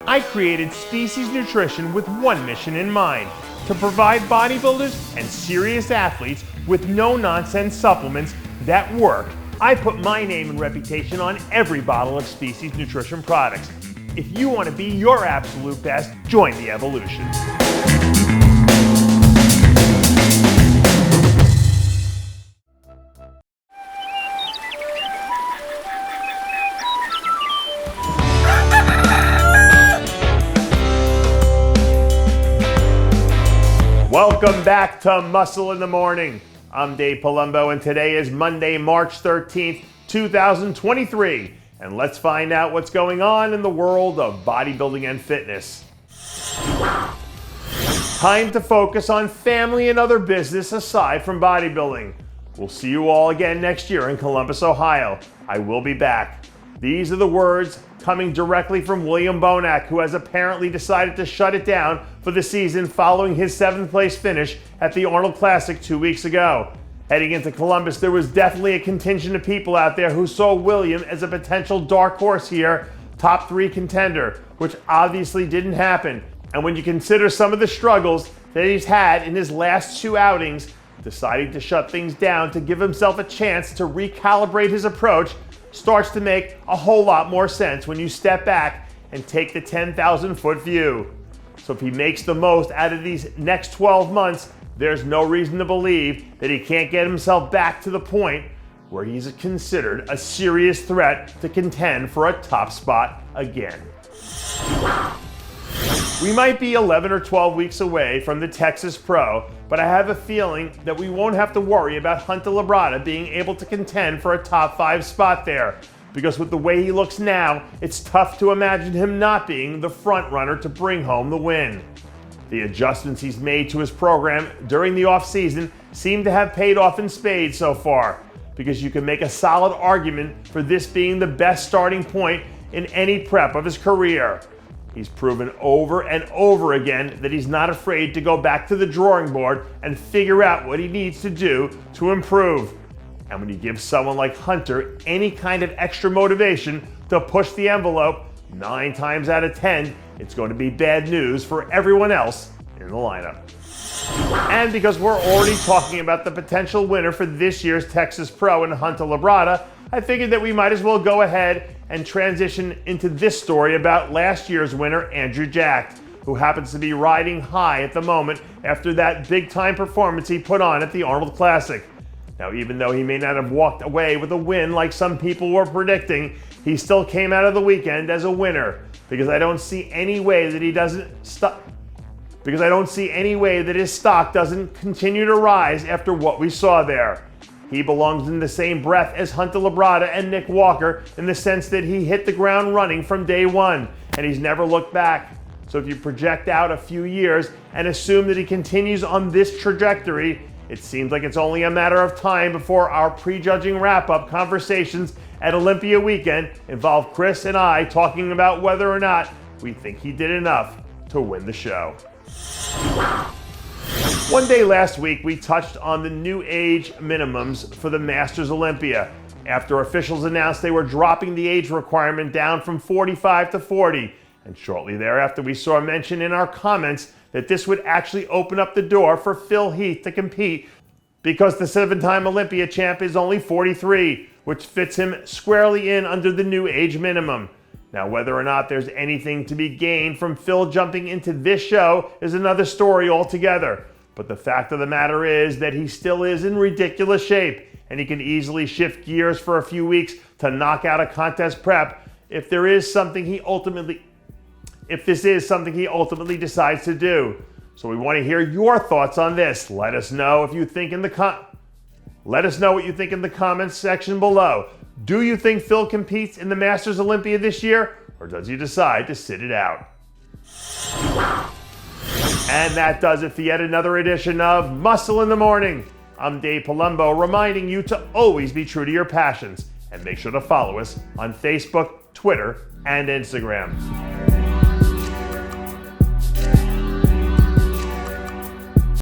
I created Species Nutrition with one mission in mind: to provide bodybuilders and serious athletes with no-nonsense supplements that work. I put my name and reputation on every bottle of Species Nutrition products. If you want to be your absolute best, join the evolution. Welcome back to Muscle in the Morning. I'm Dave Palumbo, and today is Monday, March 13th, 2023. And let's find out what's going on in the world of bodybuilding and fitness. Time to focus on family and other business aside from bodybuilding. We'll see you all again next year in Columbus, Ohio. I will be back. These are the words coming directly from William Bonak, who has apparently decided to shut it down for the season following his 7th place finish at the Arnold Classic 2 weeks ago. Heading into Columbus, there was definitely a contingent of people out there who saw William as a potential dark horse here, top 3 contender, which obviously didn't happen. And when you consider some of the struggles that he's had in his last 2 outings, deciding to shut things down to give himself a chance to recalibrate his approach starts to make a whole lot more sense when you step back and take the 10,000-foot view. So if he makes the most out of these next 12 months, there's no reason to believe that he can't get himself back to the point where he's considered a serious threat to contend for a top spot again. We might be 11 or 12 weeks away from the Texas Pro, but I have a feeling that we won't have to worry about Hunter Labrada being able to contend for a top 5 spot there, because with the way he looks now, it's tough to imagine him not being the front runner to bring home the win. The adjustments he's made to his program during the offseason seem to have paid off in spades so far, because you can make a solid argument for this being the best starting point in any prep of his career. He's proven over and over again that he's not afraid to go back to the drawing board and figure out what he needs to do to improve. And when you give someone like Hunter any kind of extra motivation to push the envelope, 9 times out of 10, it's going to be bad news for everyone else in the lineup. And because we're already talking about the potential winner for this year's Texas Pro in Hunter Labrada, I figured that we might as well go ahead and transition into this story about last year's winner, Andrew Jack, who happens to be riding high at the moment after that big-time performance he put on at the Arnold Classic. Now, even though he may not have walked away with a win like some people were predicting, he still came out of the weekend as a winner, because I don't see any way that his stock doesn't continue to rise after what we saw there. He belongs in the same breath as Hunter Labrada and Nick Walker in the sense that he hit the ground running from day one, and he's never looked back. So if you project out a few years and assume that he continues on this trajectory, it seems like it's only a matter of time before our prejudging wrap-up conversations at Olympia weekend involve Chris and I talking about whether or not we think he did enough to win the show. One day last week, we touched on the new age minimums for the Masters Olympia after officials announced they were dropping the age requirement down from 45 to 40. And shortly thereafter, we saw mention in our comments that this would actually open up the door for Heath to compete, because the 7-time Olympia champ is only 43, which fits him squarely in under the new age minimum. Now, whether or not there's anything to be gained from Phil jumping into this show is another story altogether. But the fact of the matter is that he still is in ridiculous shape, and he can easily shift gears for a few weeks to knock out a contest prep if this is something he ultimately decides to do. So we want to hear your thoughts on this. Let us know what you think in the comments section below. Do you think Phil competes in the Masters Olympia this year, or does he decide to sit it out? And that does it for yet another edition of Muscle in the Morning. I'm Dave Palumbo, reminding you to always be true to your passions, and make sure to follow us on Facebook, Twitter, and Instagram.